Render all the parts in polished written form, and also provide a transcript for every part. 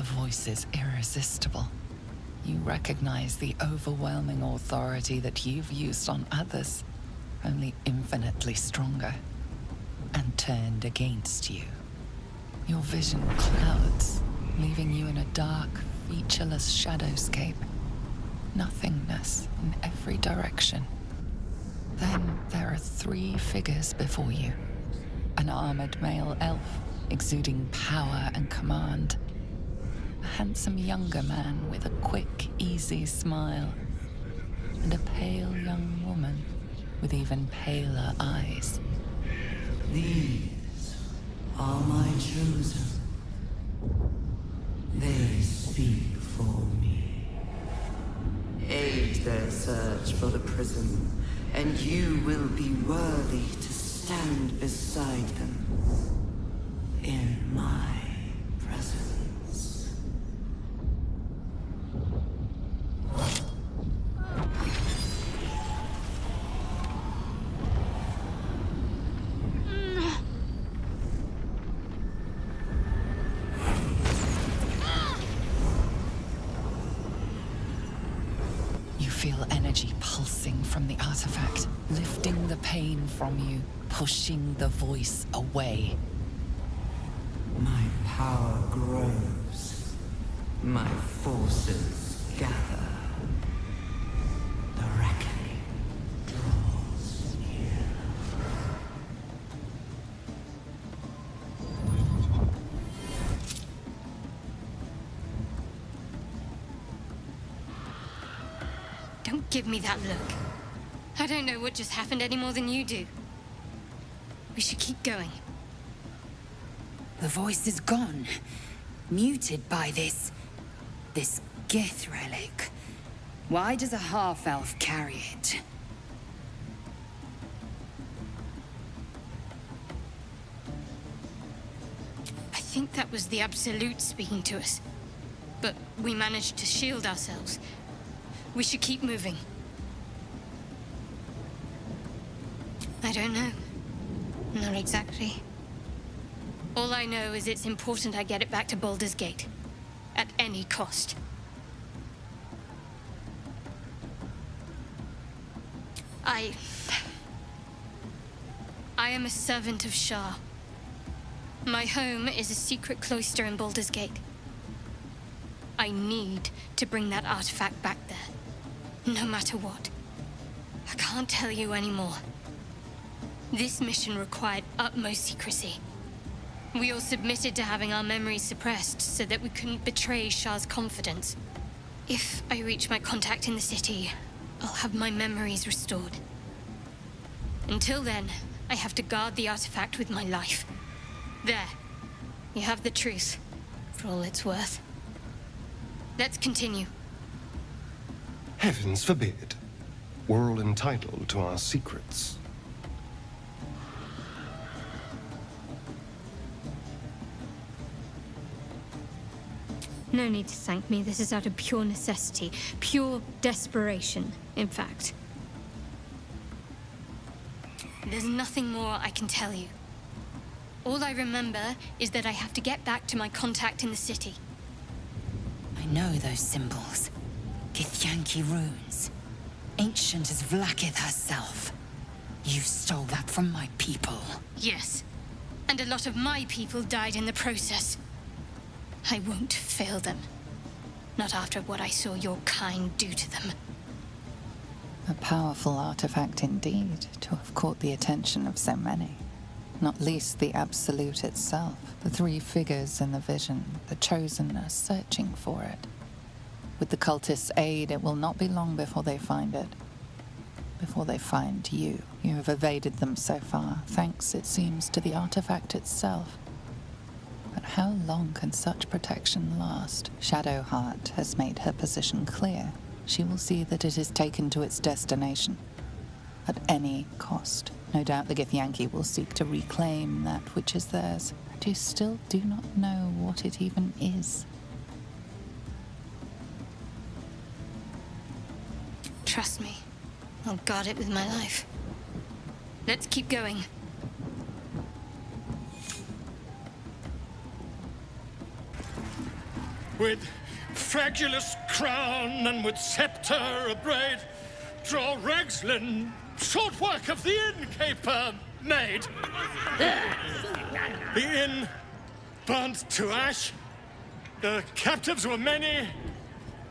voice is irresistible. You recognize the overwhelming authority that you've used on others, only infinitely stronger, and turned against you. Your vision clouds, leaving you in a dark, featureless shadowscape. Nothingness in every direction. Then there are 3 figures before you. An armored male elf, exuding power and command. A handsome younger man with a quick, easy smile. And a pale young woman with even paler eyes. These are my chosen. They speak for me. Aid their search for the prison, and you will be worthy to stand beside them in my presence. You feel energy pulsing from the artifact, lifting the pain from you, pushing the voice away. My power grows. My forces gather. The reckoning draws near. Don't give me that look. I don't know what just happened any more than you do. We should keep going. The voice is gone. Muted by this Gith relic. Why does a half-elf carry it? I think that was the Absolute speaking to us. But we managed to shield ourselves. We should keep moving. I don't know. Not exactly. All I know is it's important I get it back to Baldur's Gate. At any cost. I am a servant of Shah. My home is a secret cloister in Baldur's Gate. I need to bring that artifact back there. No matter what. I can't tell you anymore. This mission required utmost secrecy. We all submitted to having our memories suppressed so that we couldn't betray Shah's confidence. If I reach my contact in the city, I'll have my memories restored. Until then, I have to guard the artifact with my life. There. You have the truth, for all it's worth. Let's continue. Heavens forbid. We're all entitled to our secrets. No need to thank me. This is out of pure necessity. Pure desperation, in fact. There's nothing more I can tell you. All I remember is that I have to get back to my contact in the city. I know those symbols. Githyanki runes. Ancient as Vlaakith herself. You stole that from my people. Yes. And a lot of my people died in the process. I won't fail them. Not after what I saw your kind do to them. A powerful artifact indeed, to have caught the attention of so many. Not least the Absolute itself. The 3 figures in the vision, the Chosen, are searching for it. With the cultists' aid, it will not be long before they find it. Before they find you. You have evaded them so far, thanks, it seems, to the artifact itself. But how long can such protection last? Shadowheart has made her position clear. She will see that it is taken to its destination. At any cost. No doubt the Githyanki will seek to reclaim that which is theirs. But you still do not know what it even is. Trust me. I'll guard it with my life. Let's keep going. with fragulous crown and with scepter abraid, draw Ragslin, short work of the innkeeper made. The inn burnt to ash. The captives were many.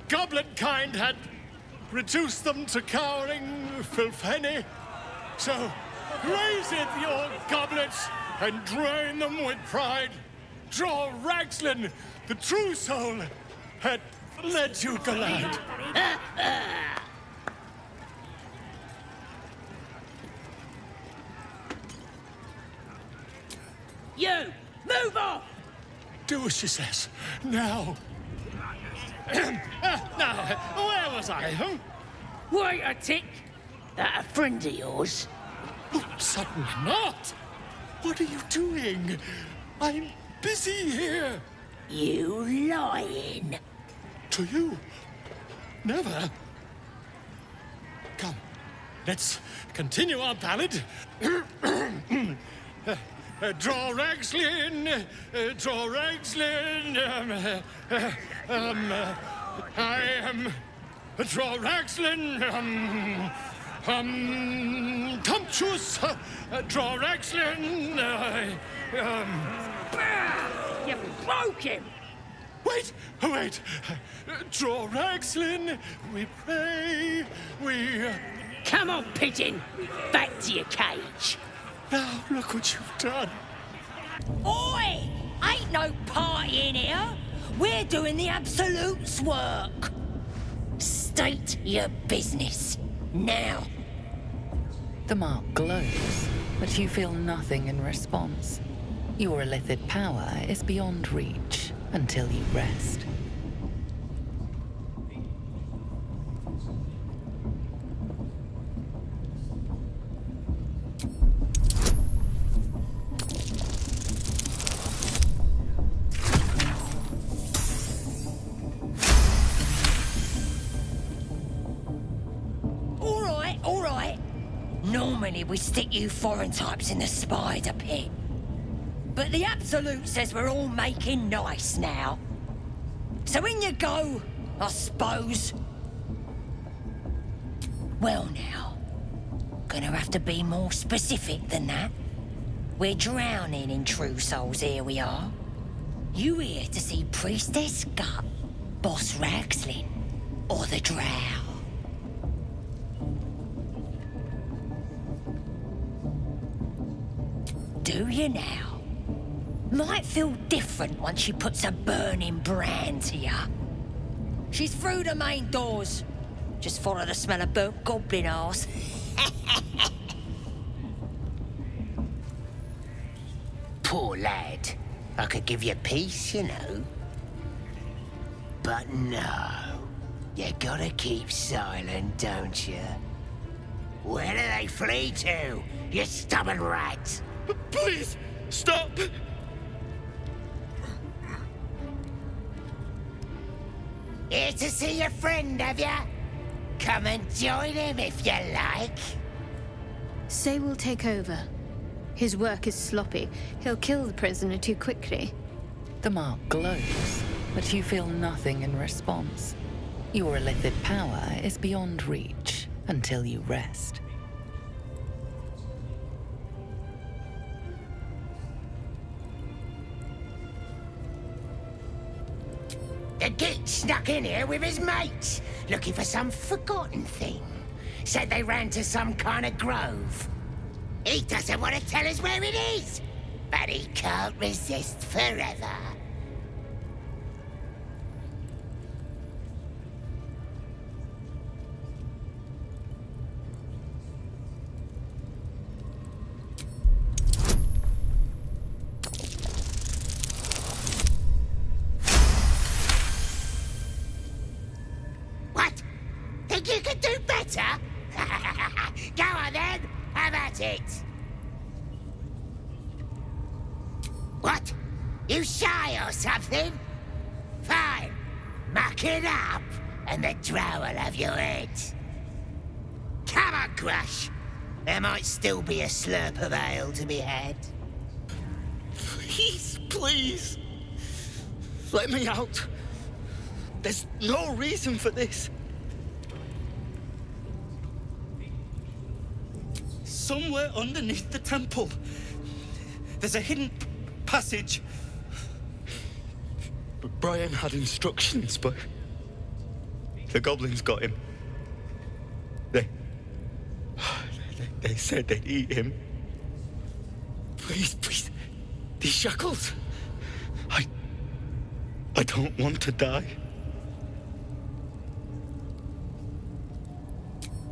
Goblin kind had reduced them to cowering filfenny. So raise it, your goblets, and drain them with pride. Draw Ragslin, the true soul, had let you glide. You! Move off! Do as she says. Now. Now, where was I? Huh? Wait a tick! That a friend of yours? Oh, certainly not. What are you doing? I'm busy here. You lying! To you? Never. Come, let's continue our ballad. Draw Ragslin, draw Ragslin. I am draw Ragslin. Tumptuous. Draw Ragslin. You broke him! Wait, wait. Draw Ragslin. We pray. We. Come on, pigeon! Back to your cage! Now look what you've done. Oi! Ain't no party in here! We're doing the Absolute's work! State your business, now! The mark glows, but you feel nothing in response. Your illithid power is beyond reach until you rest. All right. Normally we stick you foreign types in the spider pit. But the Absolute says we're all making nice now. So in you go, I suppose. Well now, gonna have to be more specific than that. We're drowning in true souls, here we are. You here to see Priestess Gut, Boss Ragslin, or the Drow? Do you now? Might feel different once she puts a burning brand to you. She's through the main doors. Just follow the smell of burnt goblin arse. Poor lad. I could give you peace, you know. But no. You gotta keep silent, don't you? Where do they flee to, you stubborn rat? Please, stop! Here to see your friend, have ya? Come and join him if you like. Say we'll take over. His work is sloppy. He'll kill the prisoner too quickly. The mark glows, but you feel nothing in response. Your illithid power is beyond reach until you rest. The geek snuck in here with his mates, looking for some forgotten thing. Said they ran to some kind of grove. He doesn't want to tell us where it is, but he can't resist forever. What? Think you could do better? Go on then, have at it. What? You shy or something? Fine. Muck it up, and the drow will have your head. Come on, Grush. There might still be a slurp of ale to be had. Please, please. Let me out. There's no reason for this. Somewhere underneath the temple, there's a hidden passage. Brian had instructions, but the goblins got him. They said they'd eat him. Please, these shackles. I don't want to die.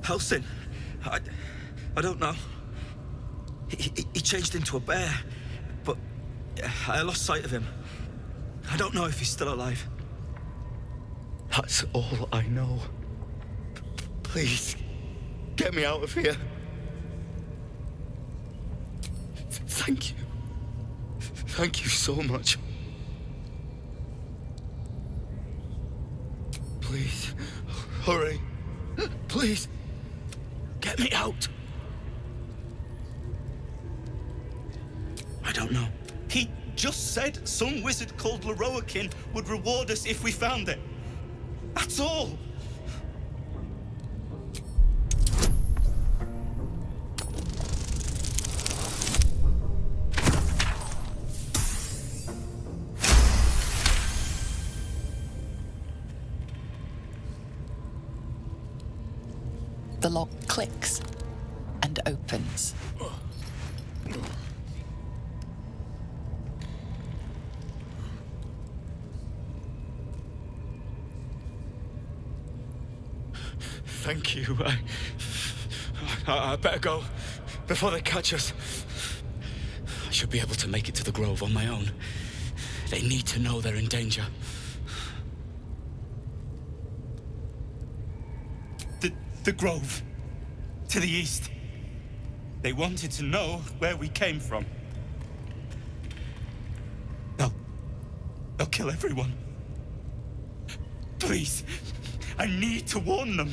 Halsin, I don't know. He changed into a bear, but I lost sight of him. I don't know if he's still alive. That's all I know. Please, get me out of here. Thank you. Thank you so much. Please, hurry. Please, get me out. I don't know. He just said some wizard called Leroakin would reward us if we found it. That's all. The lock clicks and opens. Thank you. I better go before they catch us. I should be able to make it to the Grove on my own. They need to know they're in danger. The Grove. To the east. They wanted to know where we came from. They'll kill everyone. Please, I need to warn them.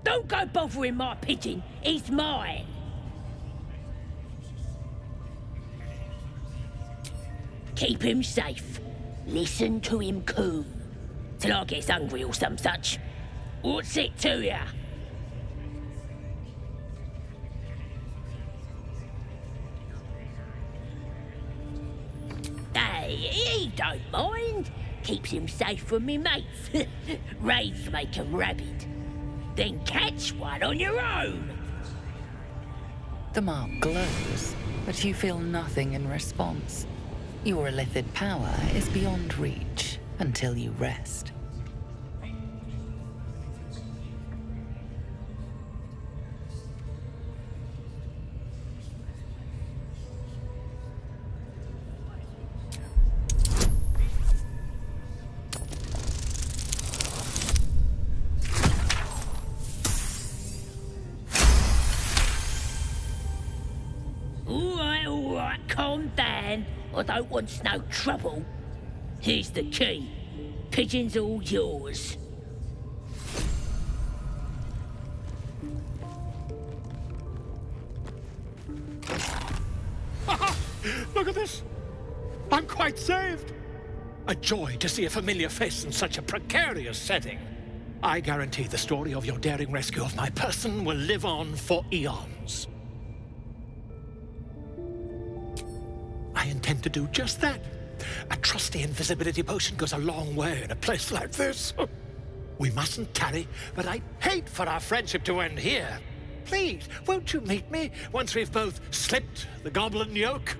Don't go bothering my pigeon. He's mine. Keep him safe. Listen to him coo. Till I gets hungry or some such. What's it to ya? Hey, he don't mind. Keeps him safe from me mates. Raids make 'em rabid. Then catch one on your own. The mark glows, but you feel nothing in response. Your illithid power is beyond reach until you rest. All right, calm down. I don't want no trouble. Here's the key. Pigeon's all yours. Look at this. I'm quite saved. A joy to see a familiar face in such a precarious setting. I guarantee the story of your daring rescue of my person will live on for eons. I intend to do just that. A trusty invisibility potion goes a long way in a place like this. We mustn't tarry, but I'd hate for our friendship to end here. Please, won't you meet me once we've both slipped the goblin yoke?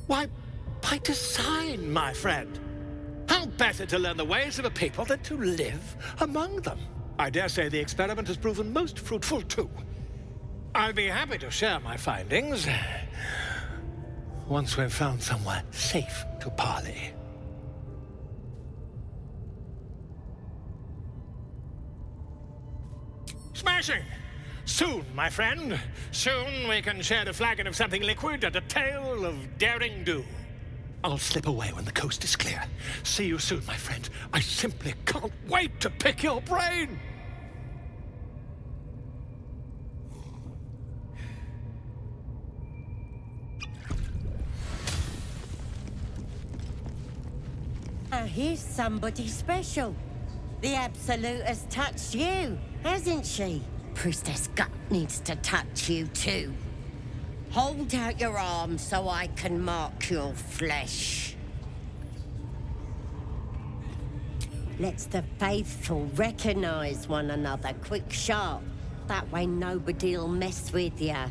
Why, by design, my friend. How better to learn the ways of a people than to live among them? I dare say the experiment has proven most fruitful, too. I'll be happy to share my findings once we've found somewhere safe to parley. Smashing! Soon, my friend. Soon we can share a flagon of something liquid and a tale of daring do. I'll slip away when the coast is clear. See you soon, my friend. I simply can't wait to pick your brain! Now here's somebody special. The Absolute has touched you, hasn't she? Priestess Gut needs to touch you too. Hold out your arm so I can mark your flesh. Let's the faithful recognize one another quick sharp. That way nobody'll mess with ya.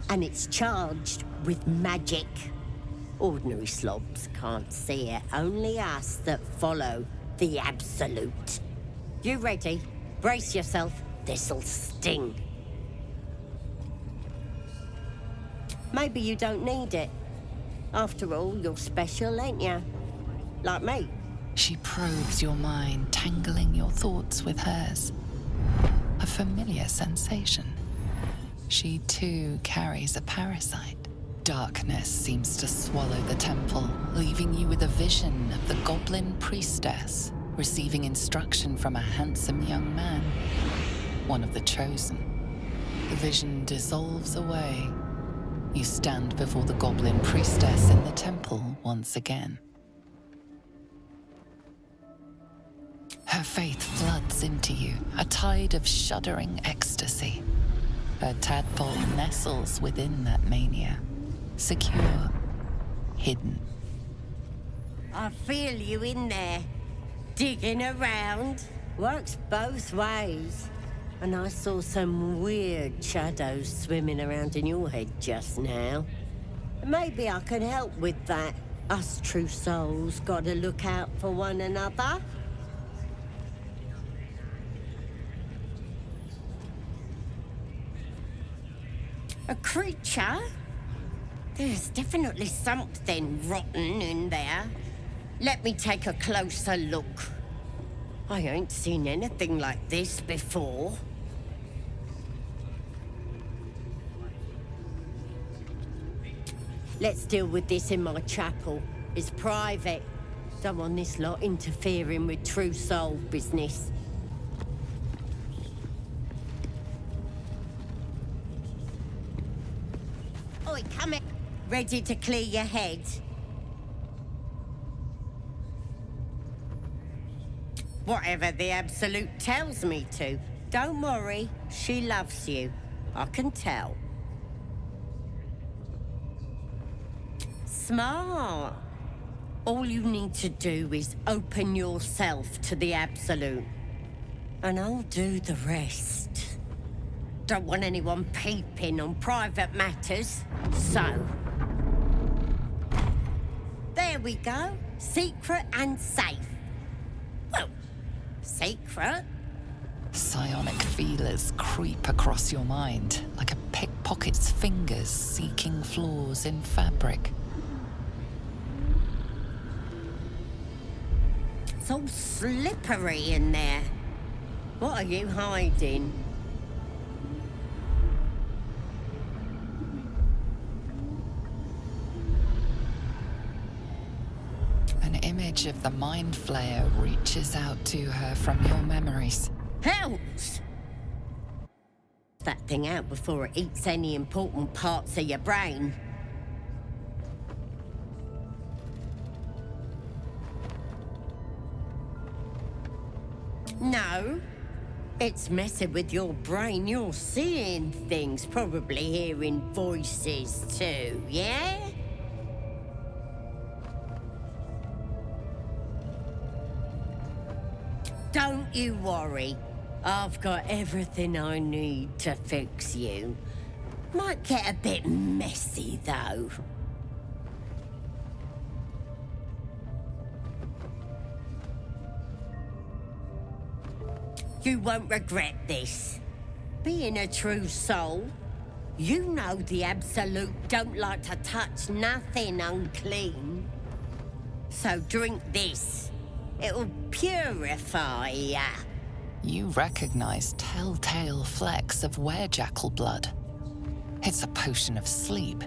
And it's charged with magic. Ordinary slobs can't see it, only us that follow the Absolute. You ready? Brace yourself, this'll sting. Maybe you don't need it. After all, you're special, ain't ya? Like me. She probes your mind, tangling your thoughts with hers. A familiar sensation. She too carries a parasite. Darkness seems to swallow the temple, leaving you with a vision of the goblin priestess receiving instruction from a handsome young man, one of the chosen. The vision dissolves away. You stand before the goblin priestess in the temple once again. Her faith floods into you, a tide of shuddering ecstasy. Her tadpole nestles within that mania, secure, hidden. I feel you in there, digging around. Works both ways. And I saw some weird shadows swimming around in your head just now. Maybe I can help with that. Us true souls gotta look out for one another. A creature? There's definitely something rotten in there. Let me take a closer look. I ain't seen anything like this before. Let's deal with this in my chapel. It's private. Don't want this lot interfering with true soul business. Oi, come in. Ready to clear your head? Whatever the Absolute tells me to. Don't worry, she loves you. I can tell. Smart. All you need to do is open yourself to the Absolute. And I'll do the rest. Don't want anyone peeping on private matters, so... There we go. Secret and safe. Well, secret. Psionic feelers creep across your mind, like a pickpocket's fingers seeking flaws in fabric. It's all slippery in there. What are you hiding? An image of the Mind Flayer reaches out to her from your memories. Helps! That thing out before it eats any important parts of your brain. No. It's messing with your brain. You're seeing things, probably hearing voices too, yeah? Don't you worry. I've got everything I need to fix you. Might get a bit messy, though. You won't regret this. Being a true soul, you know the Absolute don't like to touch nothing unclean. So drink this. It'll purify ya. You recognize telltale flecks of werejackal blood. It's a potion of sleep.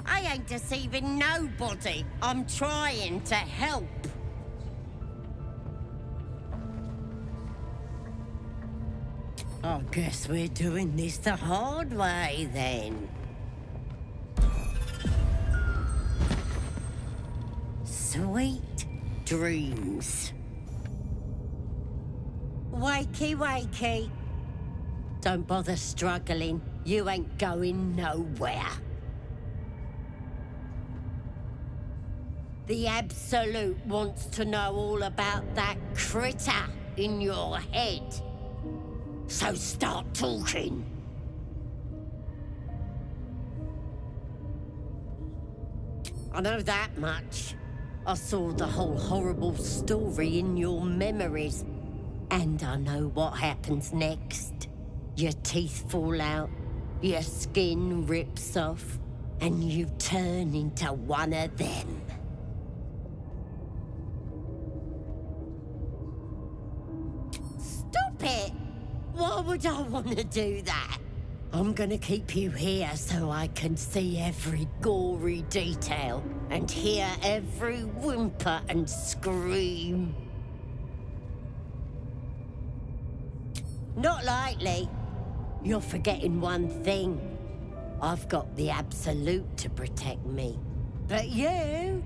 I ain't deceiving nobody. I'm trying to help. I guess we're doing this the hard way, then. Sweet dreams. Wakey, wakey. Don't bother struggling. You ain't going nowhere. The Absolute wants to know all about that critter in your head. So start talking. I know that much. I saw the whole horrible story in your memories. And I know what happens next. Your teeth fall out, your skin rips off, and you turn into one of them. Stop it! Why would I want to do that? I'm gonna keep you here so I can see every gory detail and hear every whimper and scream. Not likely. You're forgetting one thing. I've got the Absolute to protect me. But you're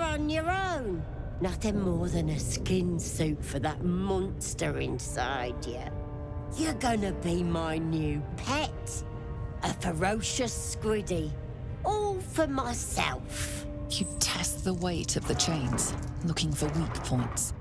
on your own. Nothing more than a skin suit for that monster inside you. You're gonna be my new pet. A ferocious squiddy. All for myself. You test the weight of the chains, looking for weak points.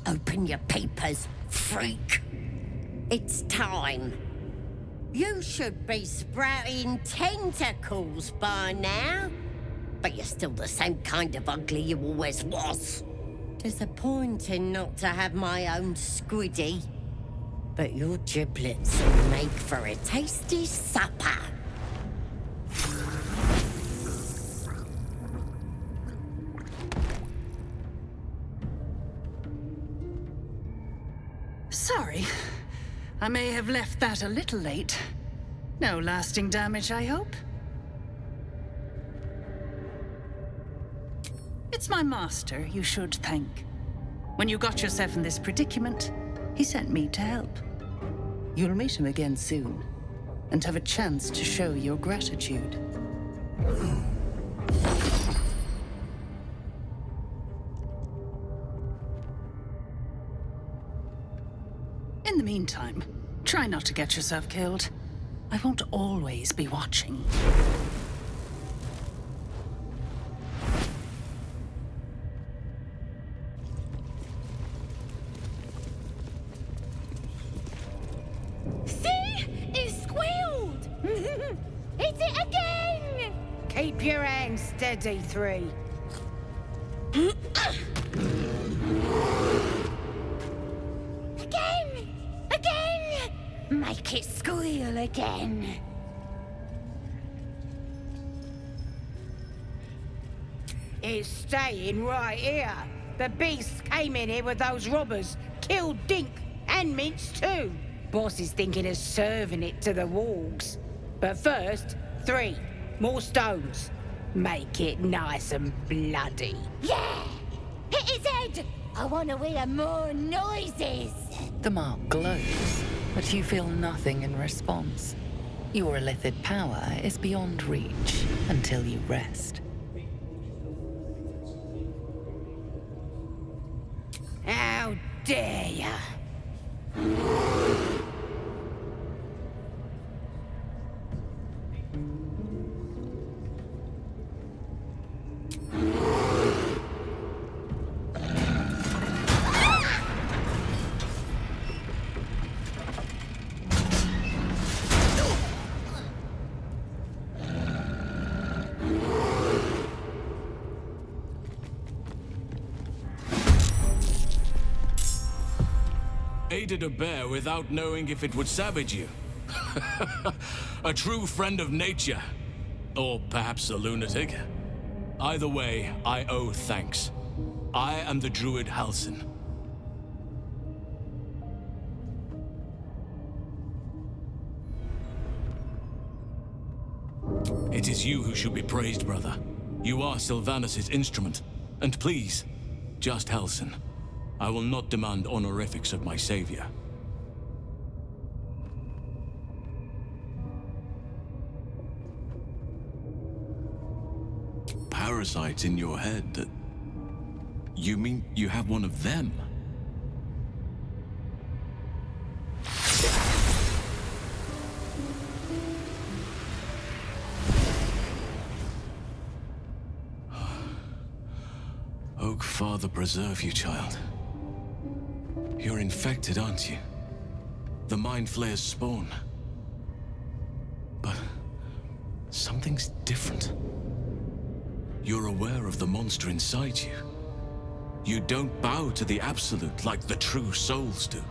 Open your papers, freak. It's time. You should be sprouting tentacles by now. But you're still the same kind of ugly you always was. Disappointing not to have my own squiddy. But your giblets will make for a tasty supper. Sorry. I may have left that a little late. No lasting damage, I hope? It's my master you should thank. When you got yourself in this predicament, he sent me to help. You'll meet him again soon, and have a chance to show your gratitude. In the meantime, try not to get yourself killed. I won't always be watching. See? It squealed! Hit it again! Keep your hands steady, 3. Make it squeal again. It's staying right here. The beast came in here with those robbers, killed Dink and Minch too. Boss is thinking of serving it to the wargs. But first, 3 more stones. Make it nice and bloody. Yeah! Hit his head! I want to hear more noises. The mark glows, but you feel nothing in response. Your illithid power is beyond reach until you rest. How dare ya! Aided a bear without knowing if it would savage you. A true friend of nature. Or perhaps a lunatic. Either way, I owe thanks. I am the druid Halsin. It is you who should be praised, brother. You are Sylvanus' instrument. And please, just Halsin. I will not demand honorifics of my savior. Parasites in your head that... You mean you have one of them? Oak Father preserve you, child. You're infected, aren't you? The Mind Flayer's spawn. But something's different. You're aware of the monster inside you. You don't bow to the Absolute like the true souls do.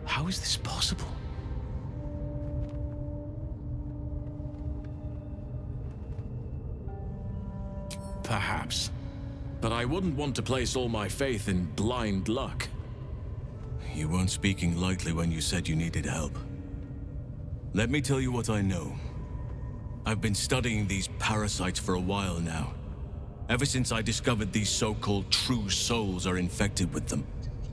How is this possible? Perhaps. But I wouldn't want to place all my faith in blind luck. You weren't speaking lightly when you said you needed help. Let me tell you what I know. I've been studying these parasites for a while now. Ever since I discovered these so-called true souls are infected with them,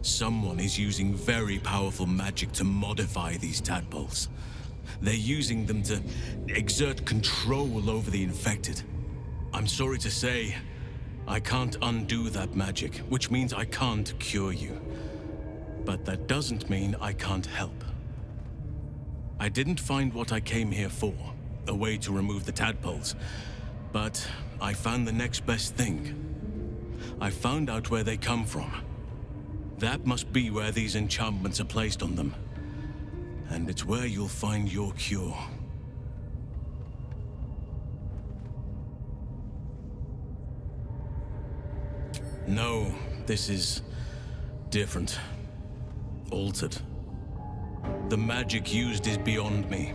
someone is using very powerful magic to modify these tadpoles. They're using them to exert control over the infected. I'm sorry to say, I can't undo that magic, which means I can't cure you. But that doesn't mean I can't help. I didn't find what I came here for, a way to remove the tadpoles, but I found the next best thing. I found out where they come from. That must be where these enchantments are placed on them. And it's where you'll find your cure. No, this is different. Altered. The magic used is beyond me.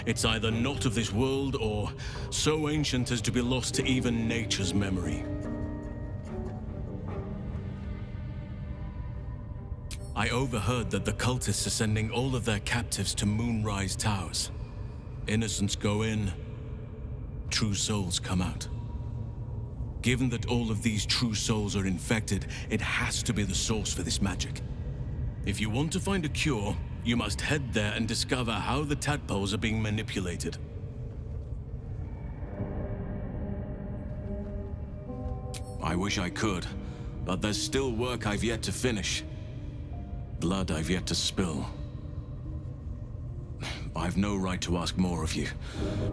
It's either not of this world or so ancient as to be lost to even nature's memory. I overheard that the cultists are sending all of their captives to Moonrise Towers. Innocents go in, true souls come out. Given that all of these true souls are infected, it has to be the source for this magic. If you want to find a cure, you must head there and discover how the tadpoles are being manipulated. I wish I could, but there's still work I've yet to finish. Blood I've yet to spill. I've no right to ask more of you,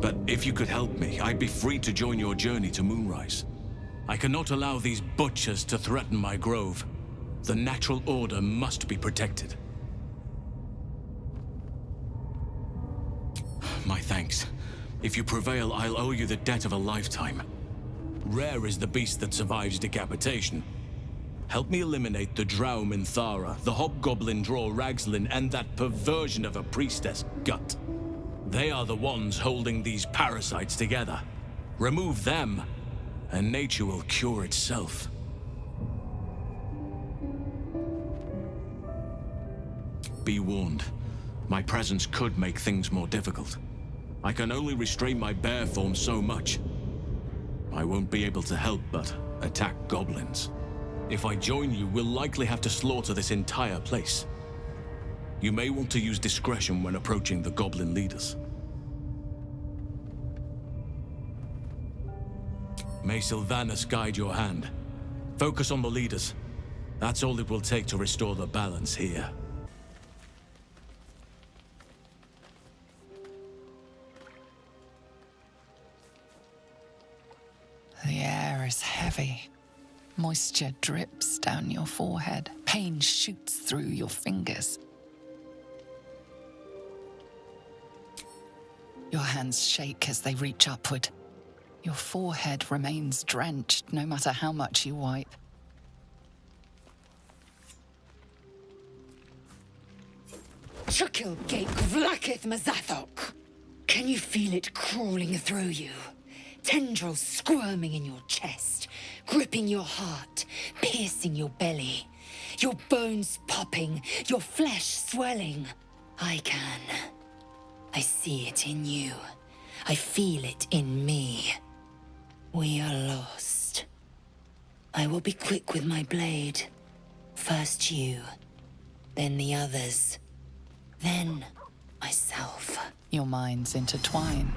but if you could help me, I'd be free to join your journey to Moonrise. I cannot allow these butchers to threaten my grove. The natural order must be protected. My thanks. If you prevail, I'll owe you the debt of a lifetime. Rare is the beast that survives decapitation. Help me eliminate the Drow Minthara, the Hobgoblin Draw Ragslin, and that perversion of a priestess, Gut. They are the ones holding these parasites together. Remove them, and nature will cure itself. Be warned. My presence could make things more difficult. I can only restrain my bear form so much. I won't be able to help but attack goblins. If I join you, we'll likely have to slaughter this entire place. You may want to use discretion when approaching the goblin leaders. May Sylvanus guide your hand. Focus on the leaders. That's all it will take to restore the balance here. The air is heavy. Moisture drips down your forehead. Pain shoots through your fingers. Your hands shake as they reach upward. Your forehead remains drenched no matter how much you wipe. Chukil Gate Vlakith Mazathok! Can you feel it crawling through you? Tendrils squirming in your chest, gripping your heart, piercing your belly. Your bones popping, your flesh swelling. I see it in you. I feel it in me. We are lost. I will be quick with my blade. First you, then the others, then myself. Your minds intertwine.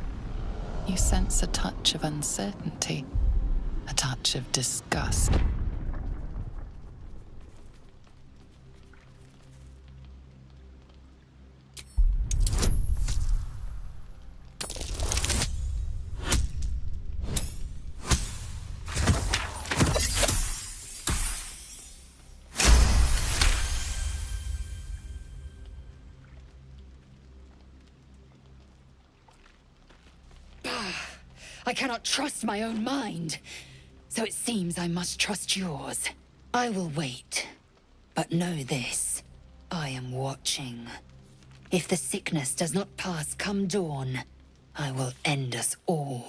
You sense a touch of uncertainty, a touch of disgust. I cannot trust my own mind, so it seems I must trust yours. I will wait, but know this. I am watching. If the sickness does not pass come dawn, I will end us all.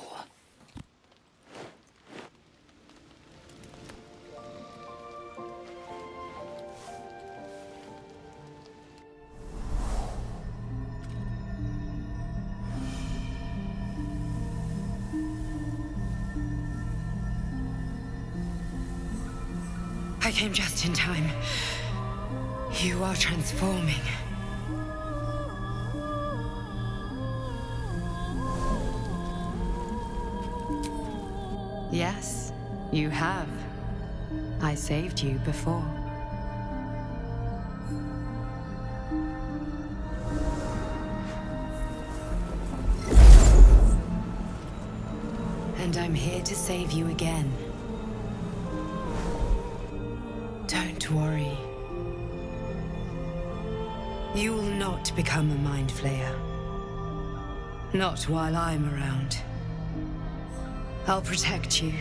I came just in time. You are transforming. Yes, you have. I saved you before. And I'm here to save you again. Don't worry. You will not become a Mind Flayer. Not while I'm around. I'll protect you.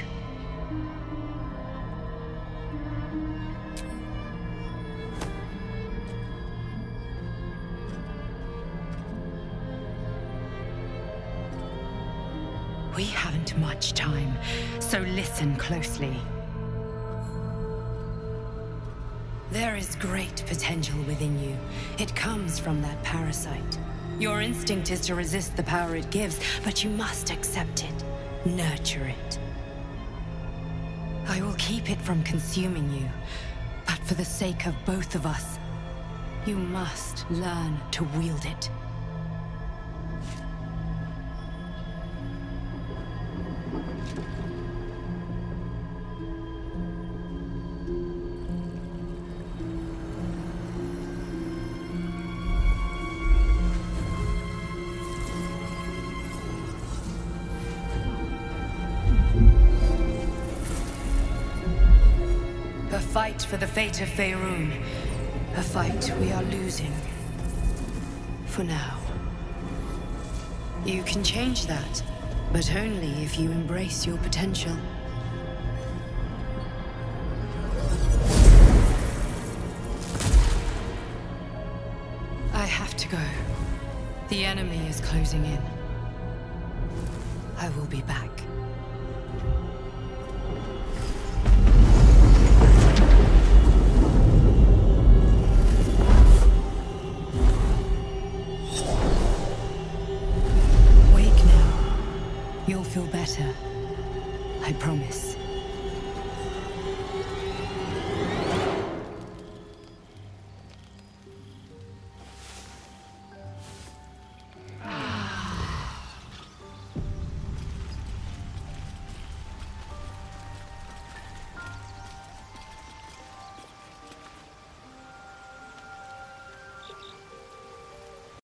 We haven't much time, so listen closely. There is great potential within you. It comes from that parasite. Your instinct is to resist the power it gives, but you must accept it, nurture it. I will keep it from consuming you, but for the sake of both of us, you must learn to wield it. A fight for the fate of Faerun. A fight we are losing. For now. You can change that, but only if you embrace your potential. I have to go. The enemy is closing in. I will be back.